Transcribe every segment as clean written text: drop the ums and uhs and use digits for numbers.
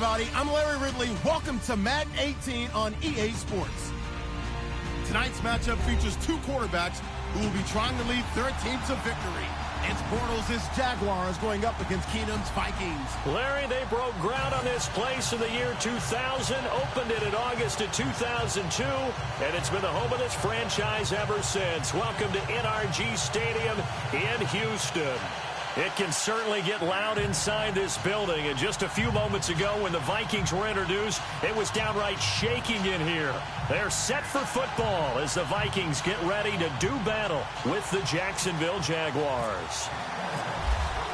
everybody. I'm Larry Ridley. Welcome to Madden 18 on EA Sports. Tonight's matchup features two quarterbacks who will be trying to lead their team to victory. It's Bortles' Jaguars going up against Keenum's Vikings. Larry, they broke ground on this place in the year 2000, opened it in August of 2002, and it's been the home of this franchise ever since. Welcome to NRG Stadium in Houston. It can certainly get loud inside this building, and just a few moments ago when the Vikings were introduced, it was downright shaking in here. They're set for football as the Vikings get ready to do battle with the Jacksonville Jaguars.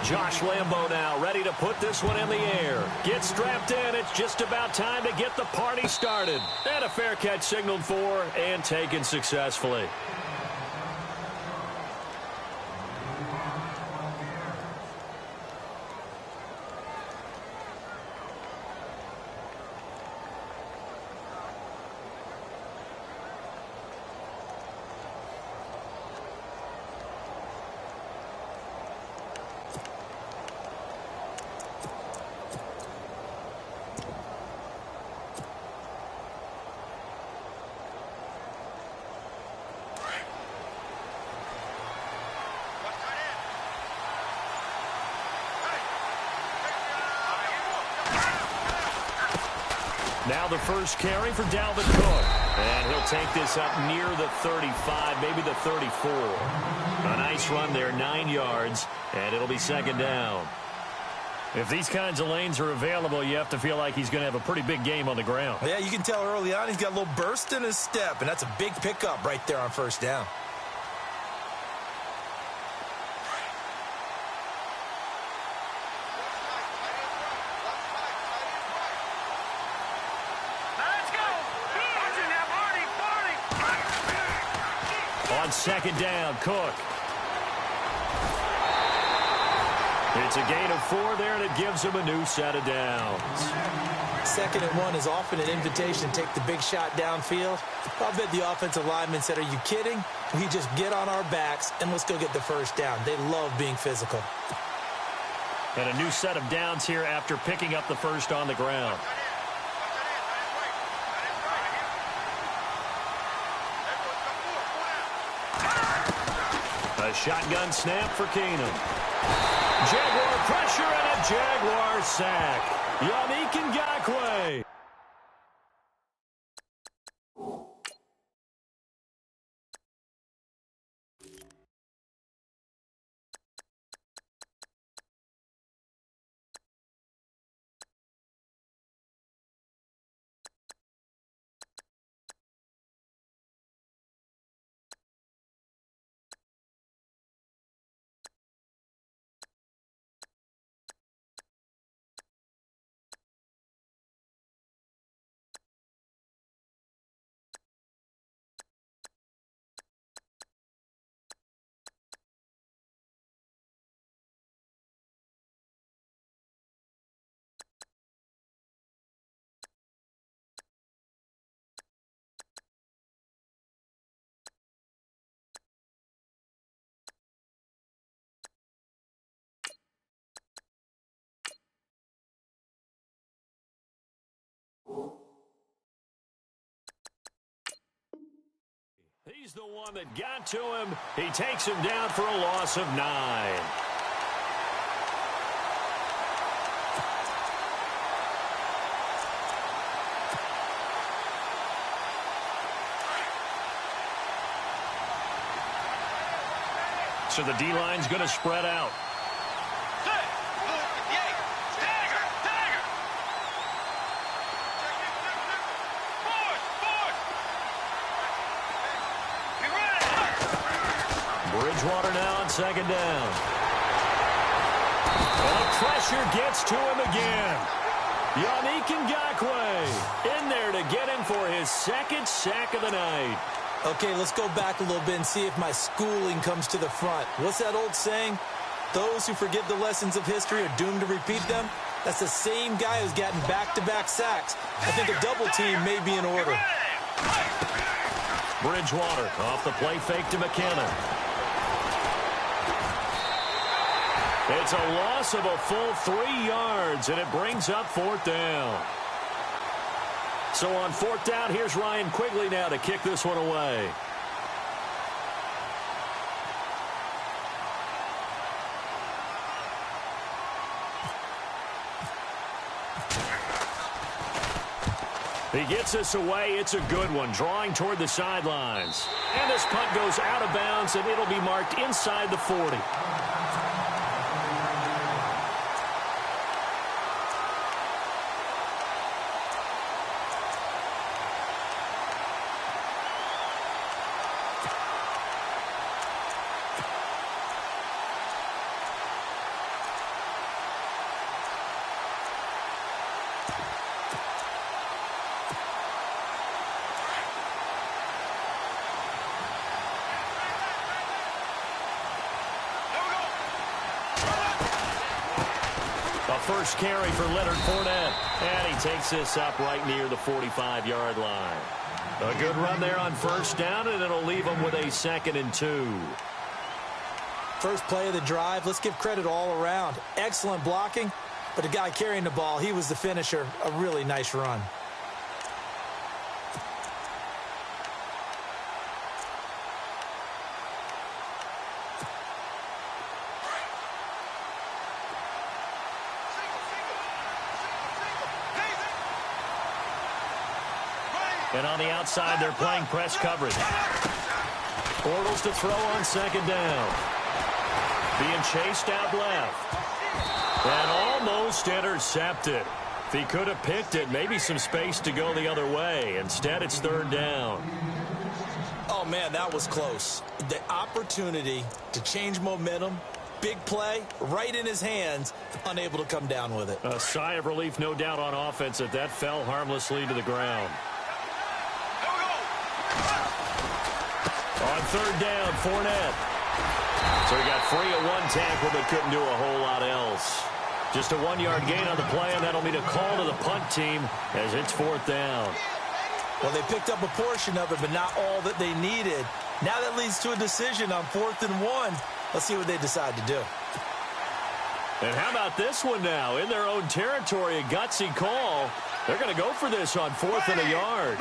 Josh Lambo now ready to put this one in the air. Get strapped in. It's just about time to get the party started. And a fair catch signaled for and taken successfully. Now the first carry for Dalvin Cook. And he'll take this up near the 35, maybe the 34. A nice run there, 9 yards, and it'll be second down. If these kinds of lanes are available, you have to feel like he's going to have a pretty big game on the ground. Yeah, you can tell early on he's got a little burst in his step, and that's a big pickup right there on first down. On second down, Cook. It's a gain of 4 there, and it gives him a new set of downs. 2nd and 1 is often an invitation to take the big shot downfield. I bet the offensive lineman said, "Are you kidding? We just get on our backs, and let's go get the first down." They love being physical. And a new set of downs here after picking up the first on the ground. A shotgun snap for Keenum. Jaguar pressure and a Jaguar sack. Yannick Ngakoue. He's the one that got to him. He takes him down for a loss of 9. So the D-line's going to spread out. Bridgewater now on second down. And the pressure gets to him again. Yannick Ngakoue in there to get him for his 2nd sack of the night. Okay, let's go back a little bit and see if my schooling comes to the front. What's that old saying? Those who forget the lessons of history are doomed to repeat them. That's the same guy who's gotten back-to-back sacks. I think a double team may be in order. Bridgewater off the play fake to McKinnon. It's a loss of a full 3 yards, and it brings up 4th down. So on 4th down, here's Ryan Quigley now to kick this one away. He gets this away. It's a good one, drawing toward the sidelines. And this punt goes out of bounds, and it'll be marked inside the 40. First carry for Leonard Fournette. And he takes this up right near the 45-yard line. A good run there on 1st down, and it'll leave him with a 2nd and 2. First play of the drive. Let's give credit all around. Excellent blocking, but the guy carrying the ball, he was the finisher. A really nice run. And on the outside, they're playing press coverage. Bortles to throw on 2nd down. Being chased out left. And almost intercepted. If he could have picked it, maybe some space to go the other way. Instead, it's 3rd down. Oh, man, that was close. The opportunity to change momentum, big play, right in his hands, unable to come down with it. A sigh of relief, no doubt, on offense that fell harmlessly to the ground. On 3rd down, Fournette. So he got free of one tackle but couldn't do a whole lot else. Just a 1-yard gain on the play, and that'll mean a call to the punt team as it's 4th down. Well, they picked up a portion of it, but not all that they needed. Now that leads to a decision on 4th and 1. Let's see what they decide to do. And how about this one now? In their own territory, a gutsy call. They're going to go for this on 4th and a yard.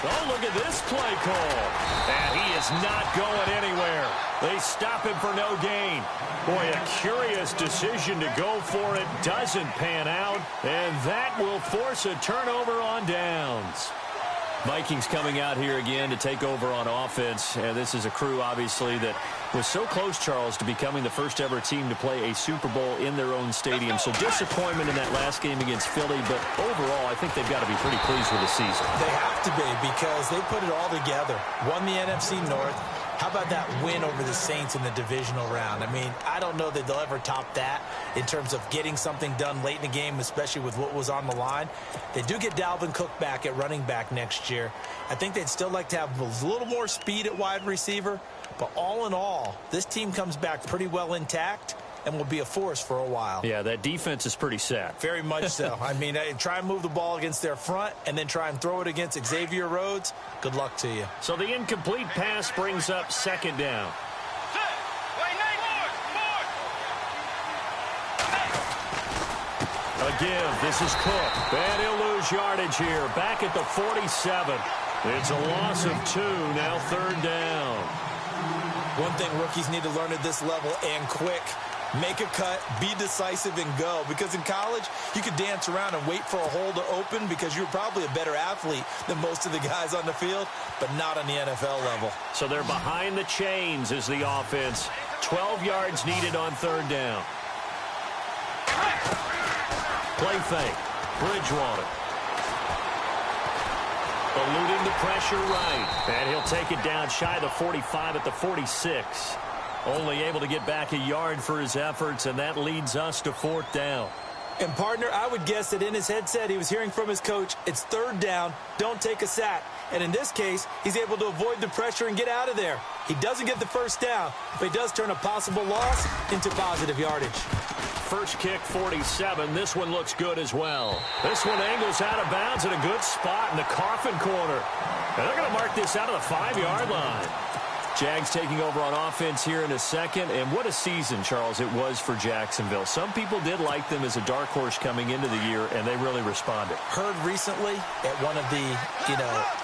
Oh, look at this play call. And he is not going anywhere. They stop him for no gain. Boy, a curious decision to go for it. Doesn't pan out. And that will force a turnover on downs. Vikings coming out here again to take over on offense. And this is a crew, obviously, that was so close, Charles, to becoming the first ever team to play a Super Bowl in their own stadium. So disappointment in that last game against Philly, but overall, I think they've got to be pretty pleased with the season. They have to be, because they put it all together. Won the NFC North. How about that win over the Saints in the divisional round? I mean, I don't know that they'll ever top that in terms of getting something done late in the game, especially with what was on the line. They do get Dalvin Cook back at running back next year. I think they'd still like to have a little more speed at wide receiver. But all in all, this team comes back pretty well intact and will be a force for a while. Yeah, that defense is pretty set. Very much so. I mean, try and move the ball against their front and then try and throw it against Xavier Rhodes. Good luck to you. So the incomplete pass brings up 2nd down. A give. This is Cook. And he'll lose yardage here. Back at the 47. It's a loss of 2. Now 3rd down. One thing rookies need to learn at this level, and quick, make a cut, be decisive, and go. Because in college, you could dance around and wait for a hole to open because you're probably a better athlete than most of the guys on the field, but not on the NFL level. So they're behind the chains as the offense. 12 yards needed on 3rd down. Play fake. Bridgewater. Eluding the pressure right. And he'll take it down shy of the 45 at the 46. Only able to get back a yard for his efforts, and that leads us to 4th down. And, partner, I would guess that in his headset he was hearing from his coach, it's 3rd down, don't take a sack. And in this case, he's able to avoid the pressure and get out of there. He doesn't get the 1st down, but he does turn a possible loss into positive yardage. First kick, 47. This one looks good as well. This one angles out of bounds at a good spot in the coffin corner. And they're going to mark this out of the 5-yard line. Jags taking over on offense here in a second. And what a season, Charles, it was for Jacksonville. Some people did like them as a dark horse coming into the year, and they really responded. Heard recently at one of the,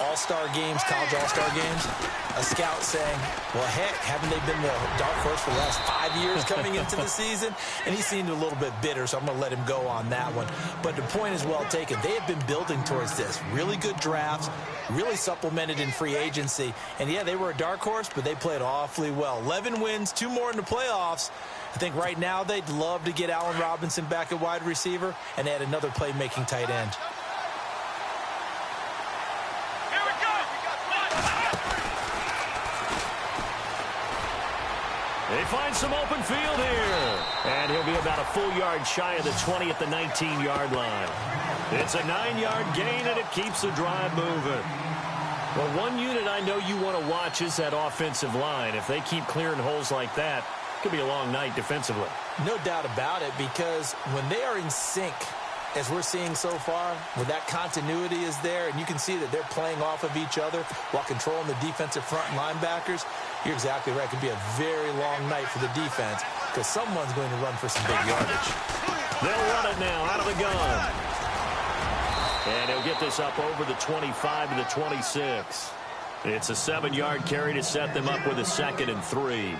all-star games, college all-star games, a scout saying, well, heck, haven't they been the dark horse for the last 5 years coming into the season? And he seemed a little bit bitter, so I'm going to let him go on that one. But the point is well taken. They have been building towards this. Really good drafts, really supplemented in free agency. And, yeah, they were a dark horse, but they played awfully well. 11 wins, 2 more in the playoffs. I think right now they'd love to get Allen Robinson back at wide receiver and add another playmaking tight end. They find some open field here. And he'll be about a full yard shy of the 20 at the 19-yard line. It's a 9-yard gain, and it keeps the drive moving. Well, one unit I know you want to watch is that offensive line. If they keep clearing holes like that, it could be a long night defensively. No doubt about it, because when they are in sync, as we're seeing so far, when that continuity is there, and you can see that they're playing off of each other while controlling the defensive front linebackers, you're exactly right. It could be a very long night for the defense because someone's going to run for some big yardage. They'll run it now out of the gun. And he'll get this up over the 25 to the 26. It's a 7-yard carry to set them up with a 2nd and 3.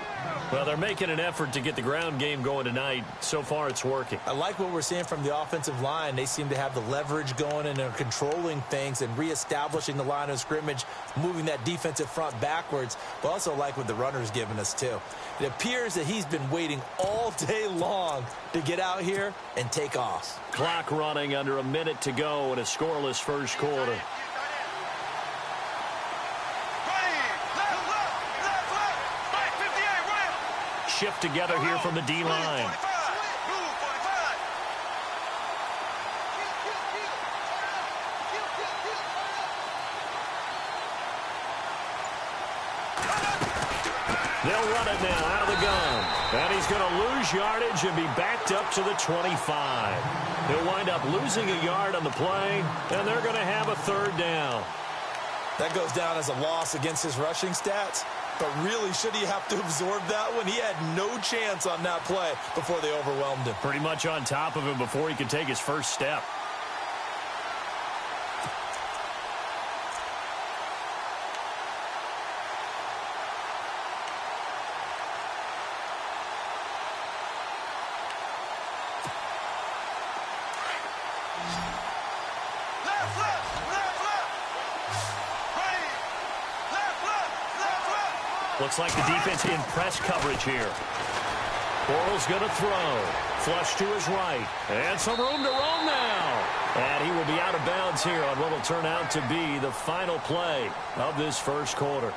Well, they're making an effort to get the ground game going tonight. So far, it's working. I like what we're seeing from the offensive line. They seem to have the leverage going and are controlling things and reestablishing the line of scrimmage, moving that defensive front backwards, but also like what the runner's giving us, too. It appears that he's been waiting all day long to get out here and take off. Clock running under a minute to go in a scoreless first quarter. Shift together here from the D-line. They'll run it now out of the gun. And he's going to lose yardage and be backed up to the 25. He'll wind up losing a yard on the play, and they're going to have a 3rd down. That goes down as a loss against his rushing stats. But really, should he have to absorb that one? He had no chance on that play before they overwhelmed him. Pretty much on top of him before he could take his first step. Looks like the defense in press coverage here. Bortles going to throw. Flush to his right. And some room to roam now. And he will be out of bounds here on what will turn out to be the final play of this first quarter.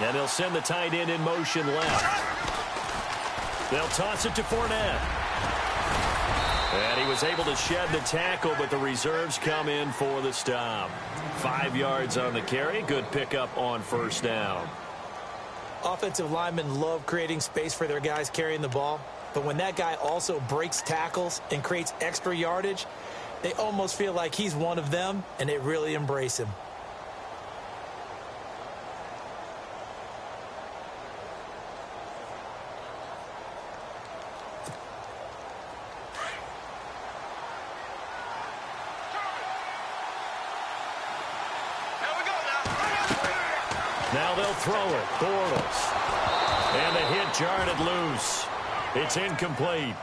And they'll send the tight end in motion left. They'll toss it to Fournette. And he was able to shed the tackle, but the reserves come in for the stop. 5 yards on the carry. Good pickup on first down. Offensive linemen love creating space for their guys carrying the ball. But when that guy also breaks tackles and creates extra yardage, they almost feel like he's one of them, and they really embrace him. Now they'll throw it. Bortles. And the hit jarred loose. It's incomplete.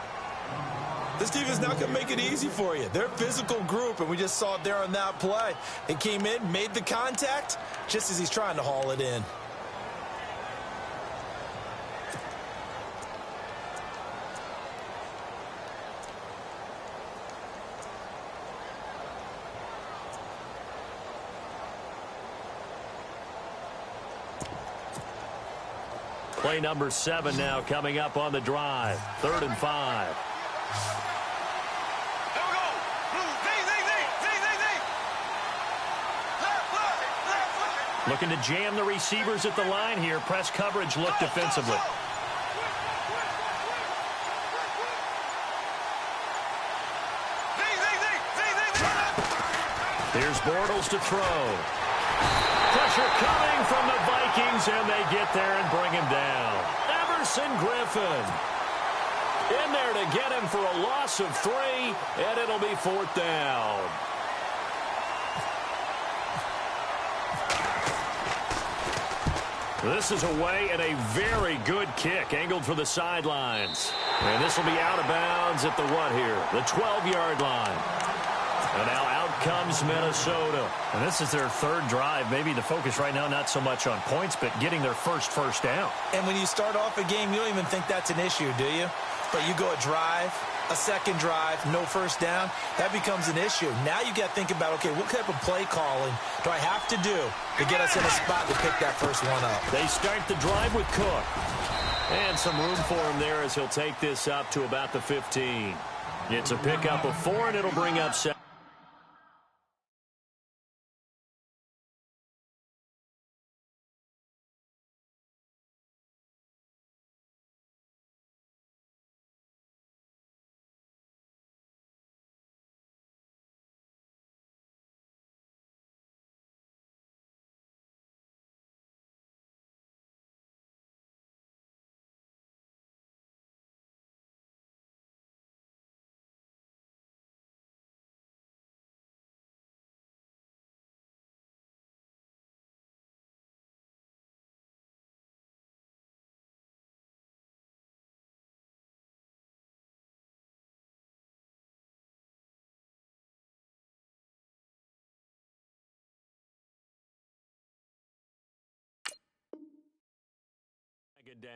This defense not going to make it easy for you. They're a physical group, and we just saw it there on that play. They came in, made the contact, just as he's trying to haul it in. Play number 7 now coming up on the drive. 3rd and 5. Looking to jam the receivers at the line here. Press coverage look defensively. Here's Bortles to throw. Pressure coming from the Vikings, and they get there and bring him down. Everson Griffin in there to get him for a loss of 3, and it'll be 4th down. This is away and a very good kick angled for the sidelines. And this will be out of bounds at the what here? The 12-yard line. And now out comes Minnesota. And this is their 3rd drive. Maybe the focus right now not so much on points, but getting their first down. And when you start off a game, you don't even think that's an issue, do you? But you go a drive, a 2nd drive, no first down, that becomes an issue. Now you got to think about, okay, what type of play calling do I have to do to get us in a spot to pick that first one up? They start the drive with Cook. And some room for him there as he'll take this up to about the 15. It's a pickup of 4, and it'll bring up 7. Down.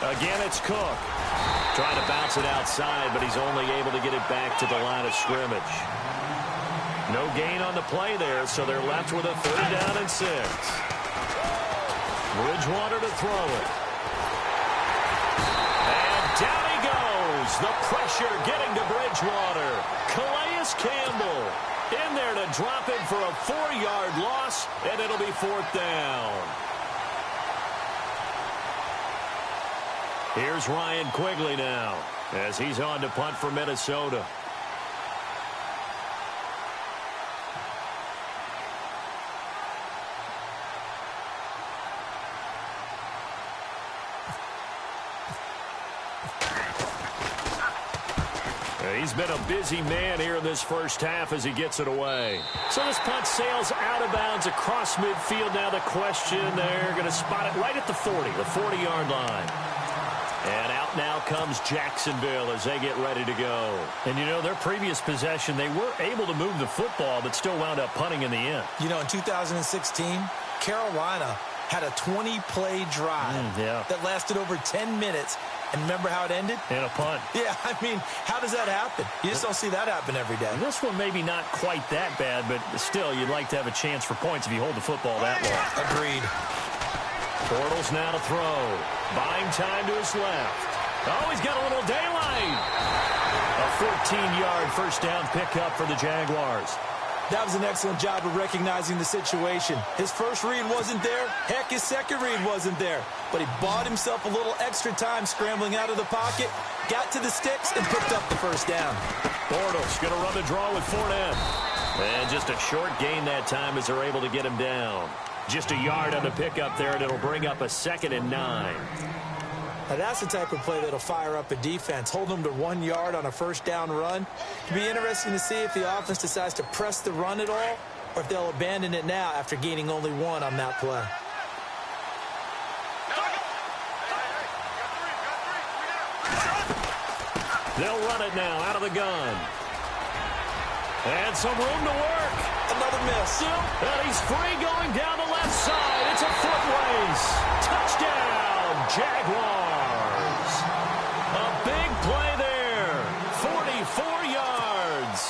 Again, it's Cook. Trying to bounce it outside, but he's only able to get it back to the line of scrimmage. No gain on the play there, so they're left with a 3rd down and 6. Bridgewater to throw it. And down he goes. The pressure getting to Bridgewater. Calais Campbell in there to drop it for a 4-yard loss, and it'll be 4th down. Here's Ryan Quigley now as he's on to punt for Minnesota. He's been a busy man here in this first half as he gets it away. So this punt sails out of bounds across midfield. Now the question, they're going to spot it right at the 40, the 40-yard line. And out now comes Jacksonville as they get ready to go. And, you know, their previous possession, they were able to move the football, but still wound up punting in the end. You know, in 2016, Carolina had a 20-play drive that lasted over 10 minutes. And remember how it ended? In a punt. Yeah, I mean, how does that happen? You just don't see that happen every day. This one maybe not quite that bad, but still, you'd like to have a chance for points if you hold the football that long. Agreed. Bortles now to throw. Buying time to his left. Oh, he's got a little daylight. A 14-yard first down pickup for the Jaguars. That was an excellent job of recognizing the situation. His first read wasn't there. Heck, his second read wasn't there. But he bought himself a little extra time scrambling out of the pocket, got to the sticks, and picked up the first down. Bortles going to run the draw with Fournette. And just a short gain that time as they're able to get him down. Just a yard on the pickup there, and it'll bring up a 2nd and 9. Now that's the type of play that'll fire up a defense. Hold them to 1 yard on a first down run. It'll be interesting to see if the offense decides to press the run at all or if they'll abandon it now after gaining only 1 on that play. They'll run it now out of the gun. And some room to work. Another miss. And he's free going down the left side. It's a foot race. Touchdown, Jaguars. A big play there. 44 yards.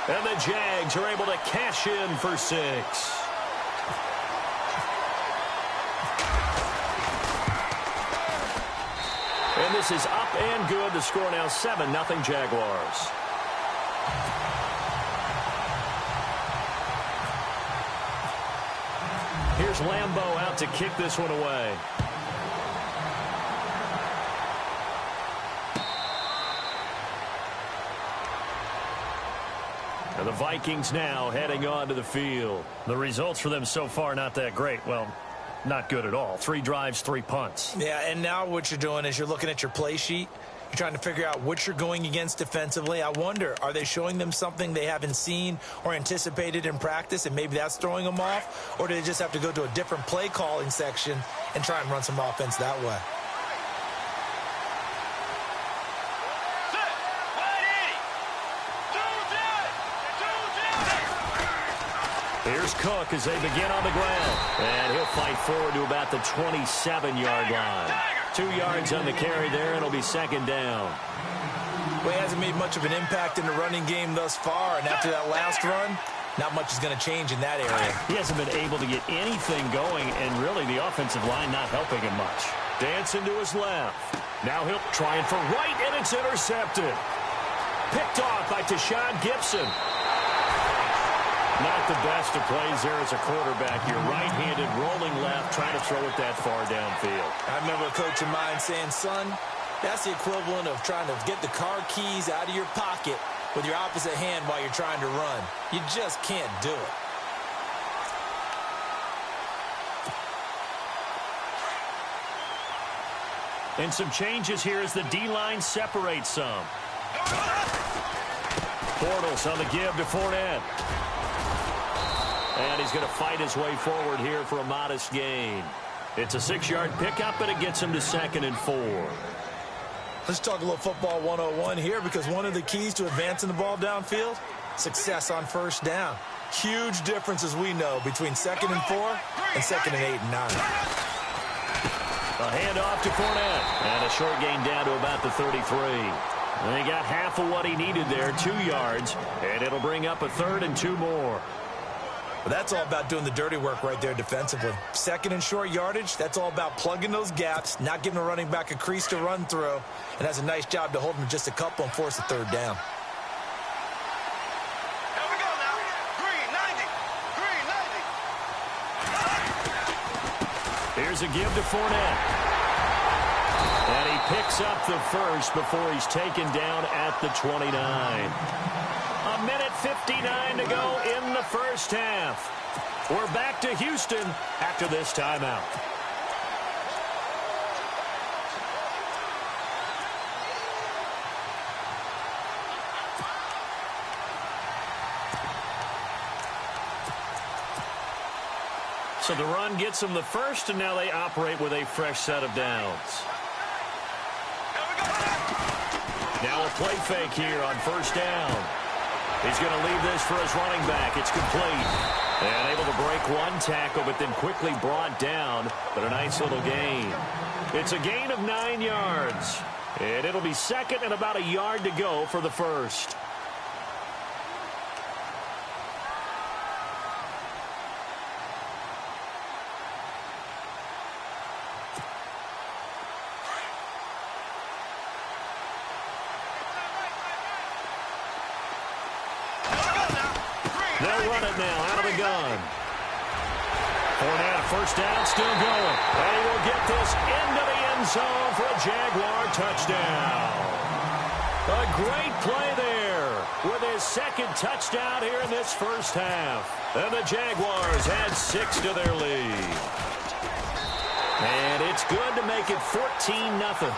And the Jags are able to cash in for 6. And this is up and good. The score now 7-0 Jaguars. Here's Lambeau out to kick this one away. And the Vikings now heading onto the field. The results for them so far not that great. Well, not good at all. 3 drives, 3 punts. Yeah, and now what you're doing is you're looking at your play sheet. You're trying to figure out what you're going against defensively. I wonder, are they showing them something they haven't seen or anticipated in practice, and maybe that's throwing them off? Or do they just have to go to a different play calling section and try and run some offense that way? Here's Cook as they begin on the ground. And he'll fight forward to about the 27-yard line. 2 yards on the carry there, and it'll be second down. Well, he hasn't made much of an impact in the running game thus far, and after that last run, not much is going to change in that area. He hasn't been able to get anything going, and really the offensive line not helping him much. Dancing to his left. Now he'll try it for right, and it's intercepted. Picked off by Tashawn Gibson. Not the best of plays there as a quarterback. You're right-handed, rolling left, trying to throw it that far downfield. I remember a coach of mine saying, son, that's the equivalent of trying to get the car keys out of your pocket with your opposite hand while you're trying to run. You just can't do it. And some changes here as the D-line separates some. Bortles on the give to Fournette. And he's going to fight his way forward here for a modest gain. It's a 6-yard pickup, and it gets him to 2nd and 4. Let's talk a little football 101 here, because one of the keys to advancing the ball downfield, success on first down. Huge difference, as we know, between 2nd and 4 and 2nd and 8 and 9. A handoff to Fournette. And a short gain down to about the 33. And he got half of what he needed there, 2 yards. And it'll bring up a 3rd and 2 more. Well, that's all about doing the dirty work right there defensively. 2nd and short yardage, that's all about plugging those gaps, not giving a running back a crease to run through, and has a nice job to hold him just a couple and force a 3rd down. Here we go now. Green 90. Here's a give to Fournette. And he picks up the first before he's taken down at the 29. A minute 59 to go in the first half. We're back to Houston after this timeout. So the run gets them the first, and now they operate with a fresh set of downs. Now a play fake here on first down. He's going to leave this for his running back. It's complete. And able to break one tackle, but then quickly brought down. But a nice little gain. It's a gain of 9 yards. And it'll be 2nd and about a yard to go for the first. They'll run it now out of the gun. Fournette, first down, still going. And he will get this into the end zone for a Jaguar touchdown. A great play there with his 2nd touchdown here in this first half. And the Jaguars add 6 to their lead. And it's good to make it 14-0.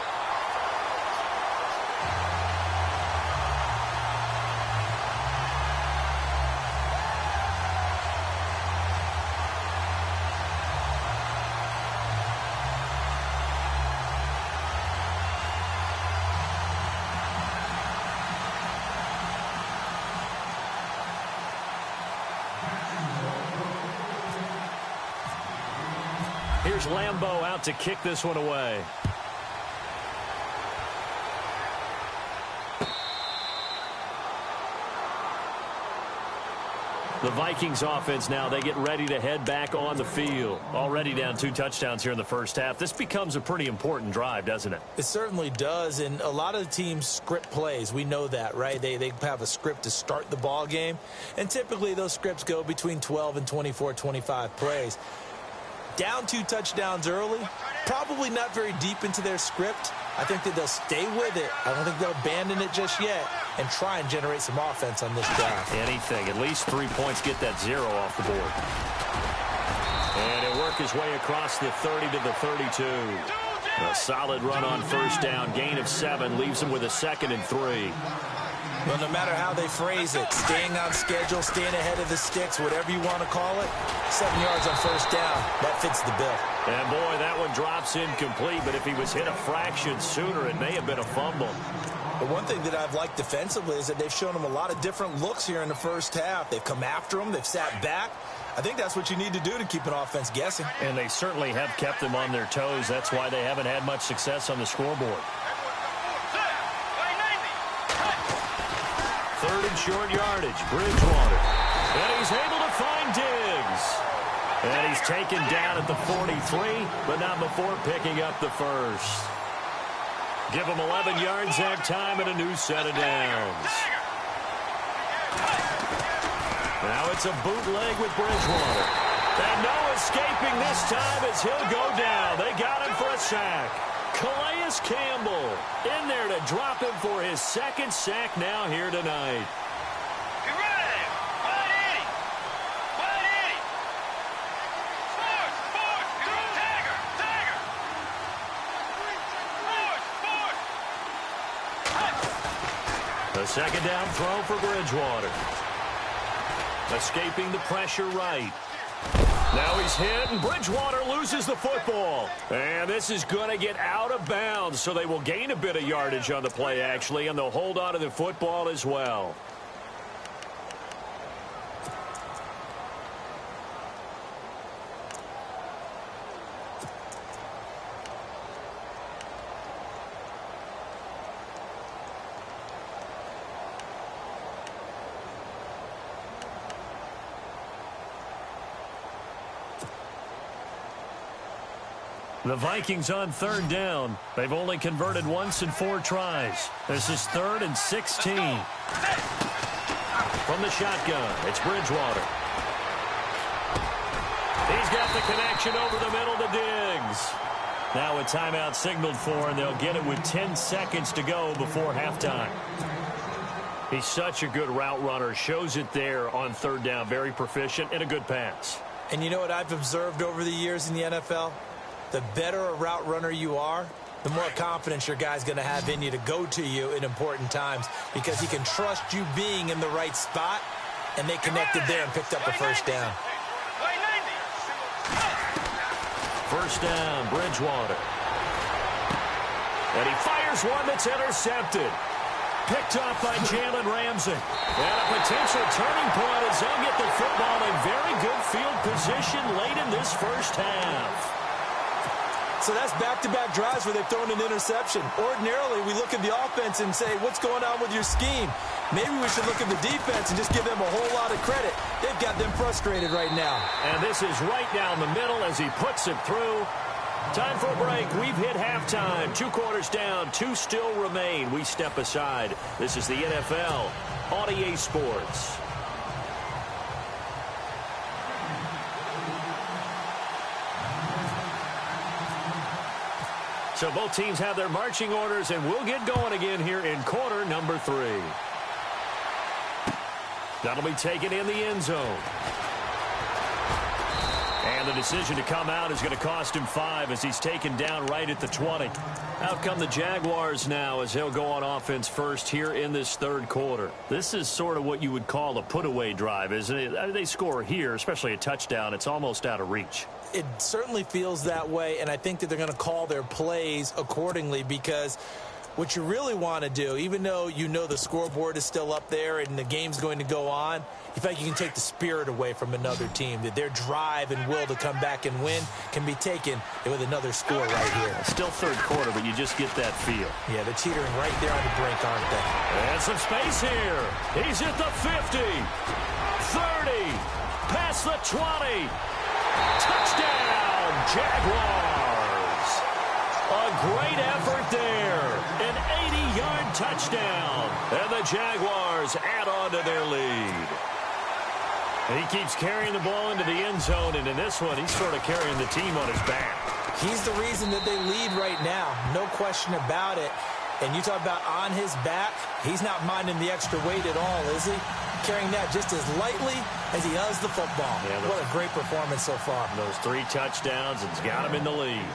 Here's Lambeau out to kick this one away. The Vikings offense now, they get ready to head back on the field. Already down 2 touchdowns here in the first half. This becomes a pretty important drive, doesn't it? It certainly does, and a lot of the teams script plays. We know that, right? They have a script to start the ball game, and typically those scripts go between 12 and 24, 25 plays. Down 2 touchdowns early, probably not very deep into their script. I think that they'll stay with it. I don't think they'll abandon it just yet and try and generate some offense on this drive. Anything. At least 3 points get that 0 off the board. And he'll work his way across the 30 to the 32. A solid run on first down. Gain of 7 leaves him with a 2nd and 3. Well, no matter how they phrase it, staying on schedule, staying ahead of the sticks, whatever you want to call it, 7 yards on first down, that fits the bill. And, boy, that one drops incomplete, but if he was hit a fraction sooner, it may have been a fumble. But one thing that I've liked defensively is that they've shown him a lot of different looks here in the first half. They've come after him. They've sat back. I think that's what you need to do to keep an offense guessing. And they certainly have kept them on their toes. That's why they haven't had much success on the scoreboard. 3rd and short yardage, Bridgewater. And he's able to find Diggs. And he's taken down at the 43, but not before picking up the first. Give him 11 yards that time and a new set of downs. Now it's a bootleg with Bridgewater. And no escaping this time as he'll go down. They got him for a sack. Calais Campbell in there to drop him for his 2nd sack now here tonight. A 2nd down throw for Bridgewater. Escaping the pressure right. Now he's hit, and Bridgewater loses the football. And this is going to get out of bounds, so they will gain a bit of yardage on the play, actually, and they'll hold on to the football as well. The Vikings on 3rd down. They've only converted once in 4 tries. This is 3rd and 16. From the shotgun, it's Bridgewater. He's got the connection over the middle to Diggs. Now a timeout signaled for, and they'll get it with 10 seconds to go before halftime. He's such a good route runner. Shows it there on 3rd down. Very proficient and a good pass. And you know what I've observed over the years in the NFL? The better a route runner you are, the more confidence your guy's going to have in you to go to you in important times because he can trust you being in the right spot, and they connected there and picked up a first down. First down, Bridgewater. And he fires one that's intercepted. Picked off by Jalen Ramsey. And a potential turning point as they'll get the football in very good field position late in this first half. So that's back-to-back drives where they've thrown an interception. Ordinarily, we look at the offense and say, what's going on with your scheme? Maybe we should look at the defense and just give them a whole lot of credit. They've got them frustrated right now. And this is right down the middle as he puts it through. Time for a break. We've hit halftime. 2 quarters down. 2 still remain. We step aside. This is the NFL on EA Sports. So both teams have their marching orders, and we'll get going again here in quarter number 3. That'll be taken in the end zone. And the decision to come out is going to cost him 5 as he's taken down right at the 20. Out come the Jaguars now as he'll go on offense first here in this 3rd quarter. This is sort of what you would call a put-away drive, isn't it? I mean, they score here, especially a touchdown. It's almost out of reach. It certainly feels that way, and I think that they're going to call their plays accordingly because What you really want to do, even though you know the scoreboard is still up there and the game's going to go on, you feel like you can take the spirit away from another team, that their drive and will to come back and win can be taken with another score right here. Still third quarter, but you just get that feel. Yeah, they're teetering right there on the brink, aren't they? And some space here. He's at the 50, 30, past the 20. Touchdown, Jaguars. A great effort there. An 80-yard touchdown. And the Jaguars add on to their lead. He keeps carrying the ball into the end zone, and in this one, he's sort of carrying the team on his back. He's the reason that they lead right now. No question about it. And you talk about on his back, he's not minding the extra weight at all, is he? Carrying that just as lightly as he does the football. Yeah, what a great performance so far. Those 3 touchdowns, it's got him in the lead.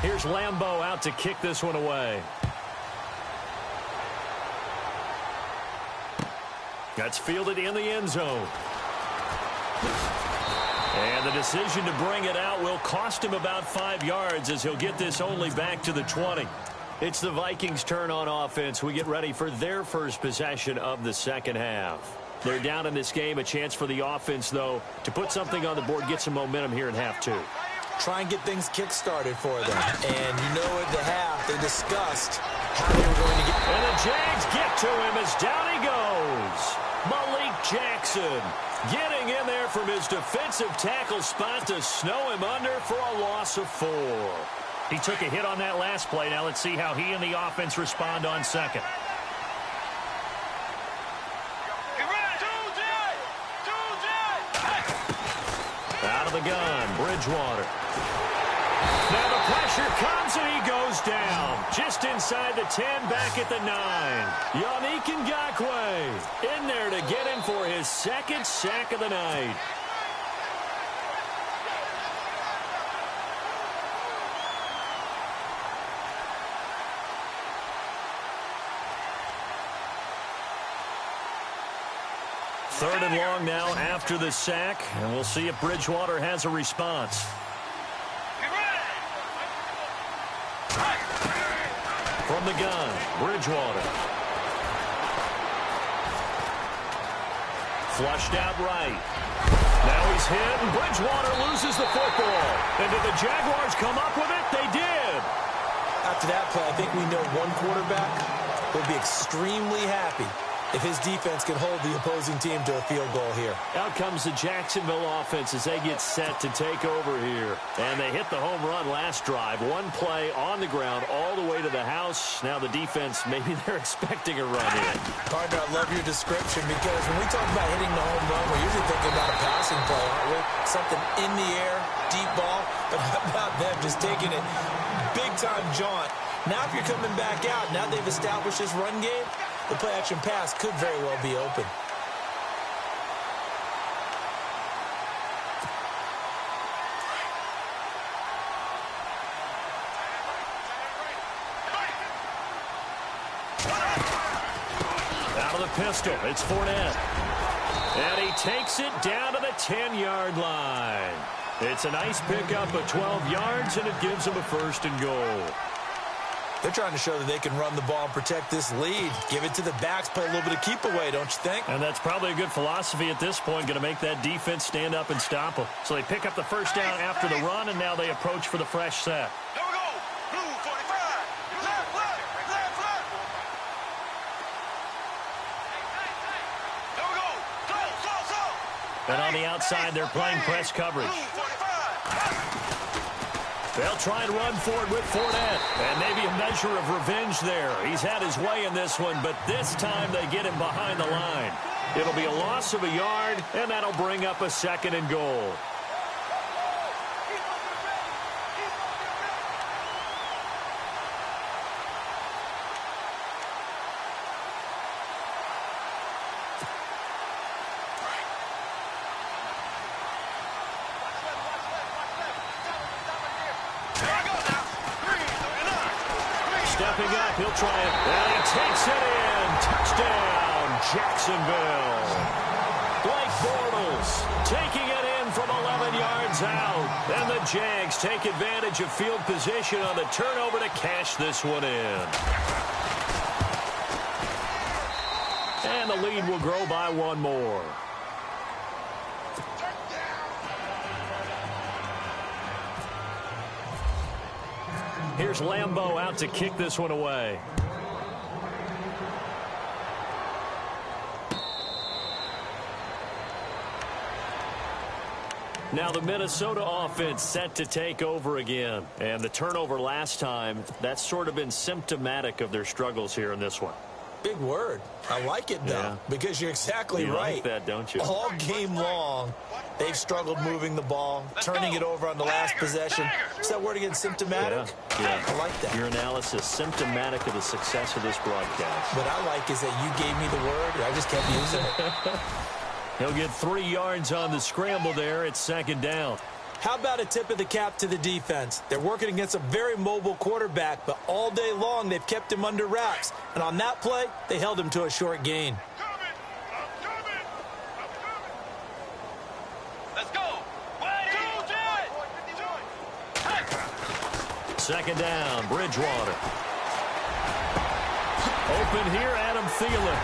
Here's Lambeau out to kick this one away. That's fielded in the end zone. And the decision to bring it out will cost him about 5 yards as he'll get this only back to the 20. It's the Vikings' turn on offense. We get ready for their first possession of the second half. They're down in this game. A chance for the offense, though, to put something on the board, get some momentum here in half 2. Try and get things kick-started for them. And you know at the half, they discussed how they were going to get... And the Jags get to him as down he goes. Malik Jackson getting in there from his defensive tackle spot to snow him under for a loss of 4. He took a hit on that last play. Now let's see how he and the offense respond on second. Out of the gun, Bridgewater. Now the pressure comes and he goes down. Just inside the 10, back at the 9. Yannick Ngakoue in there to get him for his second sack of the night. Third and long now after the sack, and we'll see if Bridgewater has a response. From the gun, Bridgewater. Flushed out right. Now he's hit, and Bridgewater loses the football. And did the Jaguars come up with it? They did. After that play, I think we know one quarterback will be extremely happy if his defense can hold the opposing team to a field goal here. Out comes the Jacksonville offense as they get set to take over here. And they hit the home run last drive. One play on the ground all the way to the house. Now the defense, maybe they're expecting a run here. Partner, I love your description because when we talk about hitting the home run, we're usually thinking about a passing play, aren't we? Something in the air, deep ball. But how about them just taking it big-time jaunt? Now if you're coming back out, now they've established this run game, the play-action pass could very well be open. Out of the pistol, it's Fournette. And he takes it down to the 10-yard line. It's a nice pickup of 12 yards, and it gives him a first and goal. They're trying to show that they can run the ball and protect this lead. Give it to the backs, play a little bit of keep away, don't you think? And that's probably a good philosophy at this point, going to make that defense stand up and stop them. So they pick up the first down after the run, and now they approach for the fresh set. There we go. Blue 45. Left, left, left, left. There we go. Go. And on the outside, they're playing press coverage. Blue 45. They'll try and run forward with Fournette. And maybe a measure of revenge there. He's had his way in this one, but this time they get him behind the line. It'll be a loss of a yard, and that'll bring up a second and goal. Stepping up, he'll try it. And he takes it in. Touchdown, Jacksonville. Blake Bortles taking it in from 11 yards. yards out. And the Jags take advantage of field position on the turnover to cash this one in. And the lead will grow by one more. Here's Lambeau out to kick this one away. Now the Minnesota offense set to take over again. And the turnover last time, that's sort of been symptomatic of their struggles here in this one. Big word. I like it, though, because you're exactly right. You like that, don't you? All game long, they've struggled moving the ball, turning it over on the last possession. Is that word again, symptomatic? Yeah. I like that. Your analysis, symptomatic of the success of this broadcast. What I like is that you gave me the word, and I just kept using it. He'll get 3 yards on the scramble there. It's second down. How about a tip of the cap to the defense? They're working against a very mobile quarterback, but all day long they've kept him under wraps. And on that play, they held him to a short gain. Let's go. Second down, Bridgewater. Open here, Adam Thielen.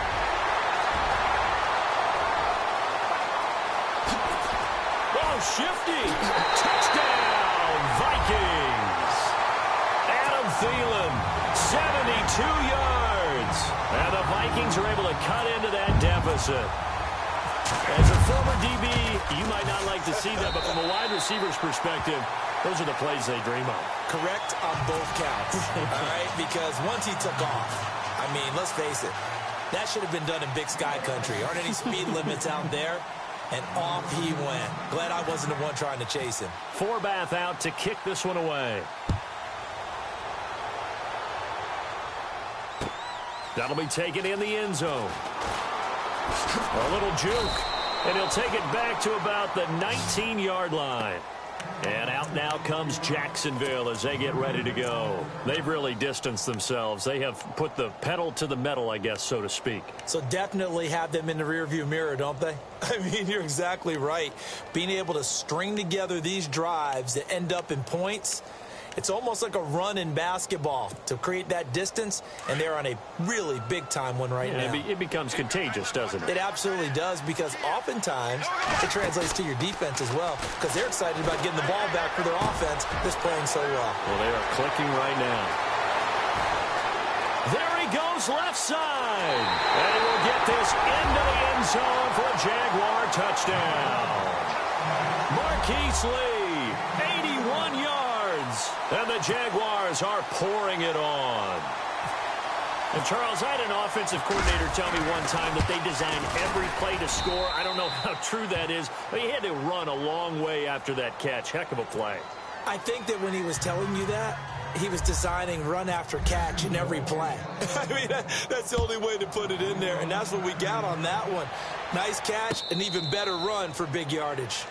Shifty. Touchdown, Vikings. Adam Thielen, 72 yards. And the Vikings are able to cut into that deficit. As a former DB, you might not like to see that, but from a wide receiver's perspective, those are the plays they dream of. Correct on both counts, all right? Because once he took off, I mean, let's face it, that should have been done in Big Sky Country. Aren't any speed limits out there? And off he went. Glad I wasn't the one trying to chase him. Forbath out to kick this one away. That'll be taken in the end zone. A little juke. And he'll take it back to about the 19-yard line. And out now comes Jacksonville as they get ready to go. They've really distanced themselves. They have put the pedal to the metal, I guess, so to speak. So definitely have them in the rearview mirror, don't they? I mean, you're exactly right. Being able to string together these drives that end up in points, it's almost like a run in basketball to create that distance, and they're on a really big-time one right now. It becomes contagious, doesn't it? It absolutely does, because oftentimes it translates to your defense as well, because they're excited about getting the ball back for their offense that's playing so well. Well, they are clicking right now. There he goes, left side. And he will get this into the end zone for a Jaguar touchdown. Marquise Lee, 81 yards. And the Jaguars are pouring it on. And, Charles, I had an offensive coordinator tell me one time that they design every play to score. I don't know how true that is, but he had to run a long way after that catch. Heck of a play. I think that when he was telling you that, he was designing run after catch in every play. I mean, that's the only way to put it in there, and that's what we got on that one. Nice catch, an even better run for big yardage.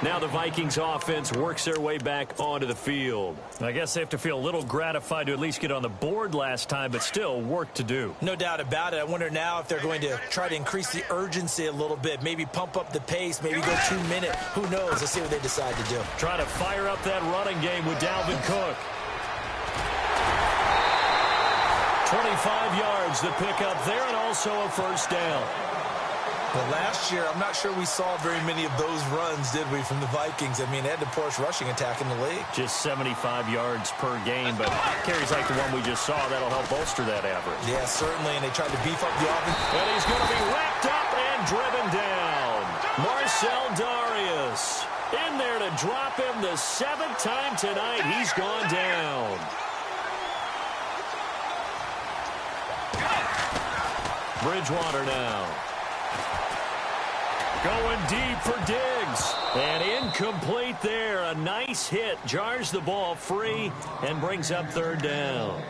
Now the Vikings offense works their way back onto the field. I guess they have to feel a little gratified to at least get on the board last time, but still work to do. No doubt about it. I wonder now if they're going to try to increase the urgency a little bit, maybe pump up the pace, maybe go 2 minute. Who knows? Let's see what they decide to do. Try to fire up that running game with Dalvin Cook. 25 yards to pick up there, and also a first down. Well, last year, I'm not sure we saw very many of those runs, did we, from the Vikings? I mean, they had the poorest rushing attack in the league. Just 75 yards per game, but carries like the one we just saw, that'll help bolster that average. Yeah, certainly, and they tried to beef up the offense. And he's going to be wrapped up and driven down. Marcel Darius in there to drop him the 7th time tonight. He's gone down. Bridgewater now. Going deep for Diggs. And incomplete there. A nice hit. Jars the ball free and brings up third down.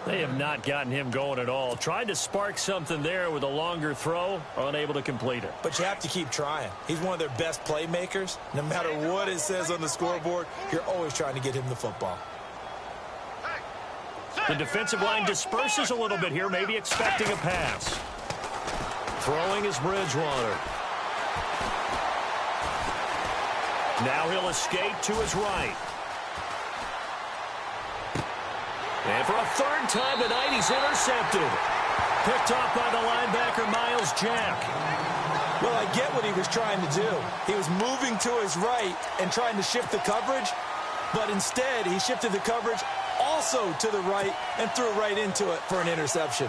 They have not gotten him going at all. Tried to spark something there with a longer throw. Unable to complete it. But you have to keep trying. He's one of their best playmakers. No matter what it says on the scoreboard, you're always trying to get him the football. The defensive line disperses a little bit here, maybe expecting a pass. Throwing is Bridgewater. Now he'll escape to his right. And for a third time tonight, he's intercepted. Picked off by the linebacker, Miles Jack. Well, I get what he was trying to do. He was moving to his right and trying to shift the coverage, but instead he shifted the coverage also to the right and threw right into it for an interception.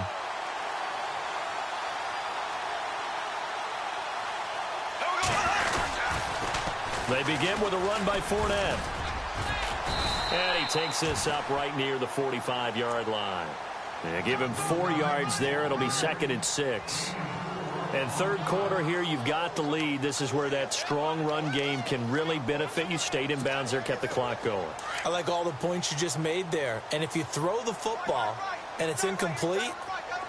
They begin with a run by Fournette. And he takes this up right near the 45-yard line. And give him 4 yards there. It'll be 2nd and 6. And third quarter here, you've got the lead. This is where that strong run game can really benefit you. Stayed in bounds there, kept the clock going. I like all the points you just made there. And if you throw the football and it's incomplete,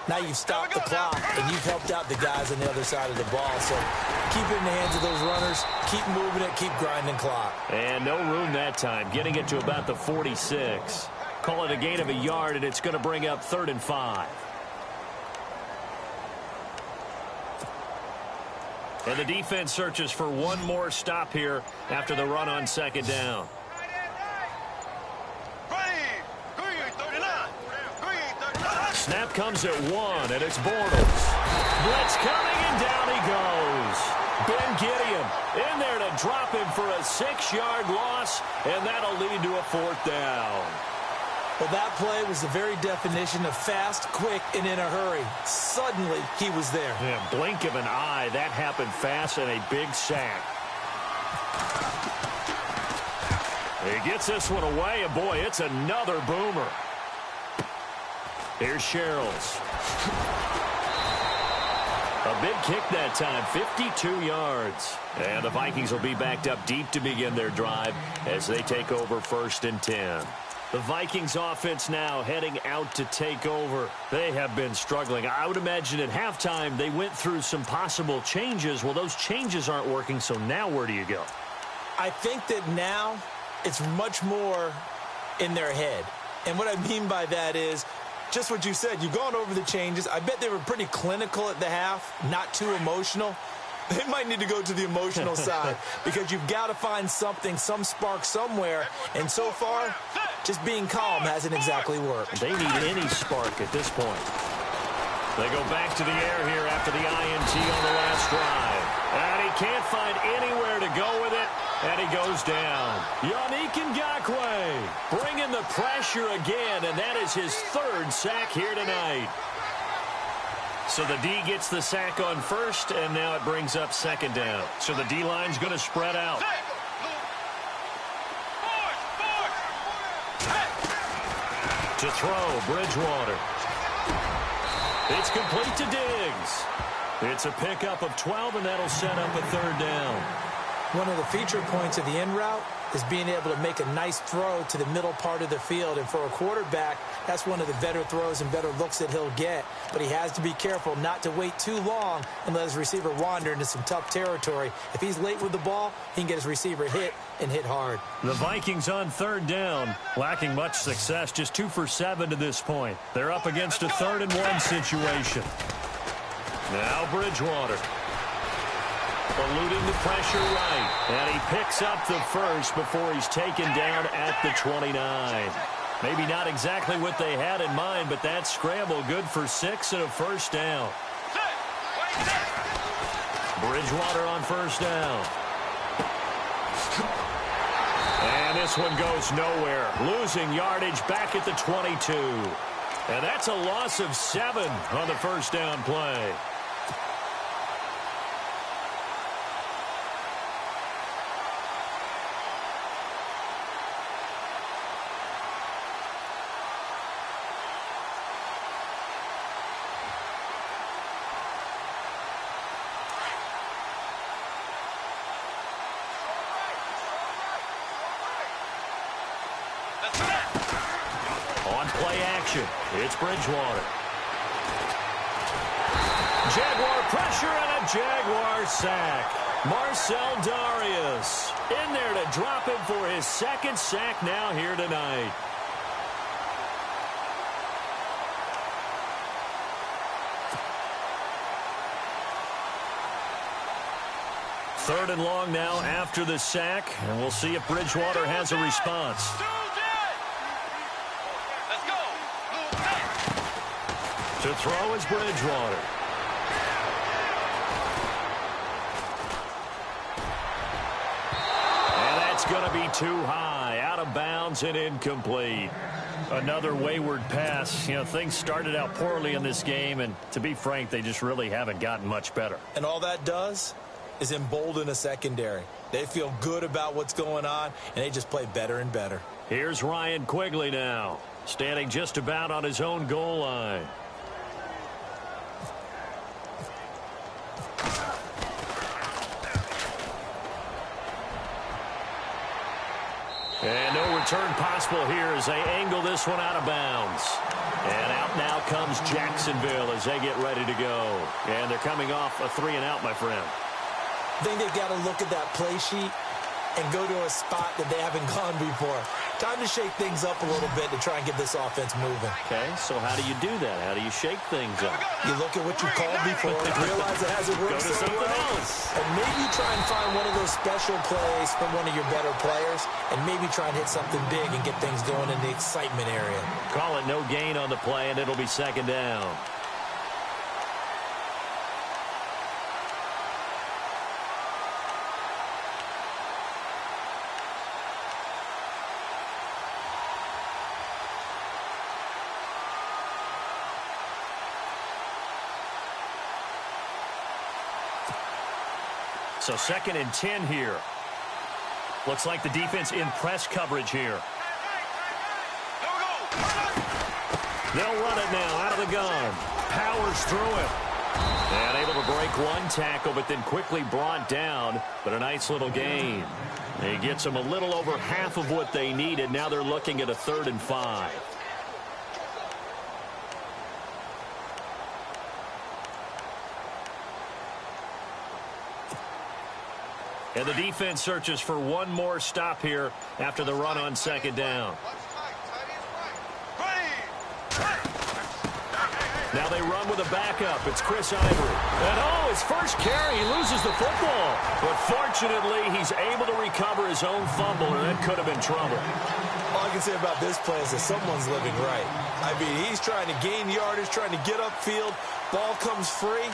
now you've stopped the clock and you've helped out the guys on the other side of the ball. So keep it in the hands of those runners. Keep moving it. Keep grinding clock. And no room that time. Getting it to about the 46. Call it a gain of a yard, and it's going to bring up 3rd and 5. And the defense searches for one more stop here after the run on 2nd down. Snap comes at 1, and it's Bortles. Blitz coming, and down he goes. Ben Gideon in there to drop him for a 6-yard loss, and that'll lead to a 4th down. Well, that play was the very definition of fast, quick, and in a hurry. Suddenly, he was there. Yeah, blink of an eye. That happened fast, and a big sack. He gets this one away, and boy, it's another boomer. Here's Sherrills. A big kick that time, 52 yards. And the Vikings will be backed up deep to begin their drive as they take over 1st and 10. The Vikings offense now heading out to take over. They have been struggling. I would imagine at halftime they went through some possible changes. Well, those changes aren't working, so now where do you go? I think that now it's much more in their head. And what I mean by that is just what you said. You've gone over the changes. I bet they were pretty clinical at the half, not too emotional. They might need to go to the emotional side because you've got to find something, some spark somewhere. And so far, just being calm hasn't exactly worked. They need any spark at this point. They go back to the air here after the INT on the last drive. And he can't find anywhere to go with it. And he goes down. Yannick Ngakoue bringing the pressure again. And that is his 3rd sack here tonight. So the D gets the sack on 1st, and now it brings up 2nd down. So the D-line's going to spread out. To throw, Bridgewater. It's complete to Diggs. It's a pickup of 12, and that'll set up a 3rd down. One of the feature points of the in route is being able to make a nice throw to the middle part of the field. And for a quarterback, that's one of the better throws and better looks that he'll get. But he has to be careful not to wait too long and let his receiver wander into some tough territory. If he's late with the ball, he can get his receiver hit and hit hard. The Vikings on 3rd down, lacking much success, just 2 for 7 to this point. They're up against a 3rd and 1 situation. Now Bridgewater. Eluding the pressure right. And he picks up the 1st before he's taken down at the 29. Maybe not exactly what they had in mind, but that scramble good for 6 and a 1st down. Bridgewater on 1st down. And this one goes nowhere. Losing yardage back at the 22. And that's a loss of 7 on the 1st down play. On play action, it's Bridgewater. Jaguar pressure and a Jaguar sack. Marcel Darius in there to drop him for his 2nd sack now here tonight. 3rd and long now after the sack, and we'll see if Bridgewater has a response. Let's go. To throw is Bridgewater. And that's going to be too high, out of bounds and incomplete. Another wayward pass. You know, things started out poorly in this game, and to be frank, they just really haven't gotten much better. And all that does is embolden a secondary. They feel good about what's going on, and they just play better and better. Here's Ryan Quigley now, standing just about on his own goal line. And no return possible here as they angle this one out of bounds. And out now comes Jacksonville as they get ready to go. And they're coming off a 3-and-out, my friend. I think they've got to look at that play sheet and go to a spot that they haven't gone before. Time to shake things up a little bit to try and get this offense moving. Okay, so how do you do that? How do you shake things up? You look at what you called before, realize it hasn't worked Go to so something well, else. and maybe try and find one of those special plays from one of your better players, and maybe try and hit something big and get things going in the excitement area. Call it no gain on the play, and it'll be 2nd down. So 2nd and 10 here. Looks like the defense in press coverage here. They'll run it now out of the gun. Powers through it. And able to break one tackle, but then quickly brought down. But a nice little gain. He gets them a little over half of what they needed. Now they're looking at a 3rd and 5. And the defense searches for one more stop here after the run on 2nd down. Now they run with a backup. It's Chris Ivory. And his first carry, he loses the football. But fortunately, he's able to recover his own fumble, and that could have been trouble. All I can say about this play is that someone's living right. I mean, he's trying to gain yardage, trying to get upfield. Ball comes free.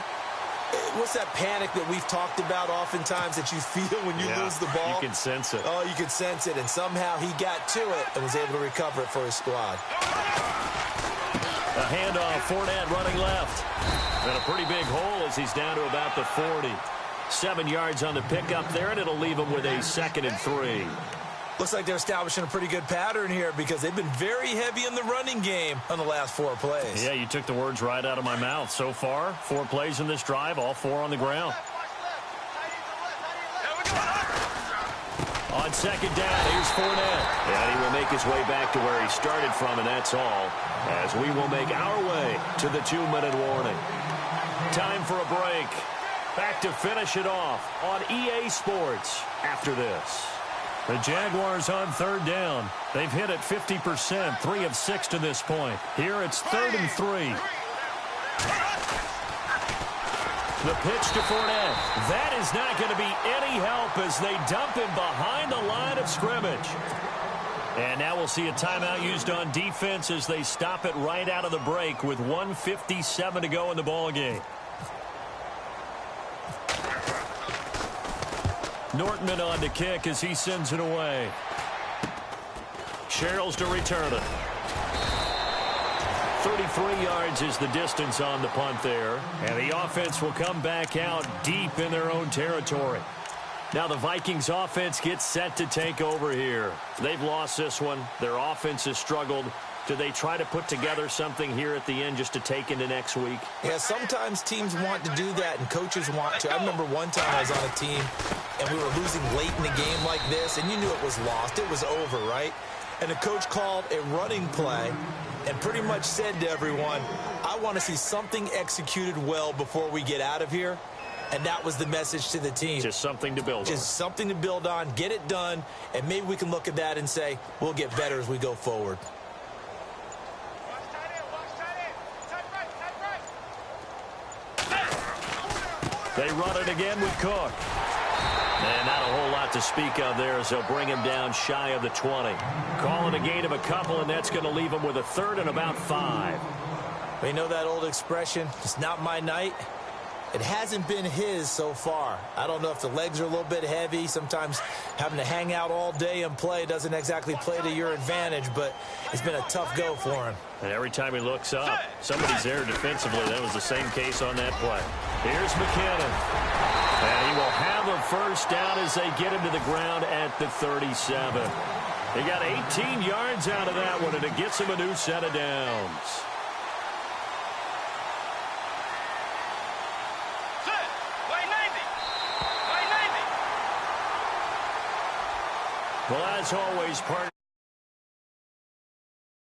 What's that panic that we've talked about oftentimes that you feel when you lose the ball? You can sense it. Oh, you can sense it. And somehow he got to it and was able to recover it for his squad. A handoff, Fournette running left. And a pretty big hole as he's down to about the 40. 7 yards on the pickup there, and it'll leave him with a 2nd and 3. Looks like they're establishing a pretty good pattern here because they've been very heavy in the running game on the last 4 plays. Yeah, you took the words right out of my mouth. So far, 4 plays in this drive, all 4 on the ground. On 2nd down, here's Fournette. And he will make his way back to where he started from, and that's all. As we will make our way to the 2-minute warning. Time for a break. Back to finish it off on EA Sports after this. The Jaguars on 3rd down. They've hit it 50%, 3 of 6 to this point. Here it's 3rd and 3. The pitch to Fournette. That is not going to be any help as they dump him behind the line of scrimmage. And now we'll see a timeout used on defense as they stop it right out of the break with 1:57 to go in the ballgame. Nortman on to kick as he sends it away. Sherrills to return it. 33 yards is the distance on the punt there. And the offense will come back out deep in their own territory. Now the Vikings offense gets set to take over here. They've lost this one. Their offense has struggled. Do they try to put together something here at the end just to take into next week? Yeah, sometimes teams want to do that and coaches want to. I remember one time I was on a team and we were losing late in the game like this, and you knew it was lost. It was over, right? And the coach called a running play and pretty much said to everyone, I want to see something executed well before we get out of here. And that was the message to the team. Just something to build on. Just something to build on, get it done, and maybe we can look at that and say, we'll get better as we go forward. They run it again with Cook. And not a whole lot to speak of there as they'll bring him down shy of the 20. Calling a gain of a couple, and that's going to leave him with a third and about 5. You know that old expression, it's not my night? It hasn't been his so far. I don't know if the legs are a little bit heavy. Sometimes having to hang out all day and play doesn't exactly play to your advantage, but it's been a tough go for him. And every time he looks up, somebody's there defensively. That was the same case on that play. Here's McKinnon. And he will have a first down as they get him to the ground at the 37. They got 18 yards out of that one, and it gets him a new set of downs. Well, as always, part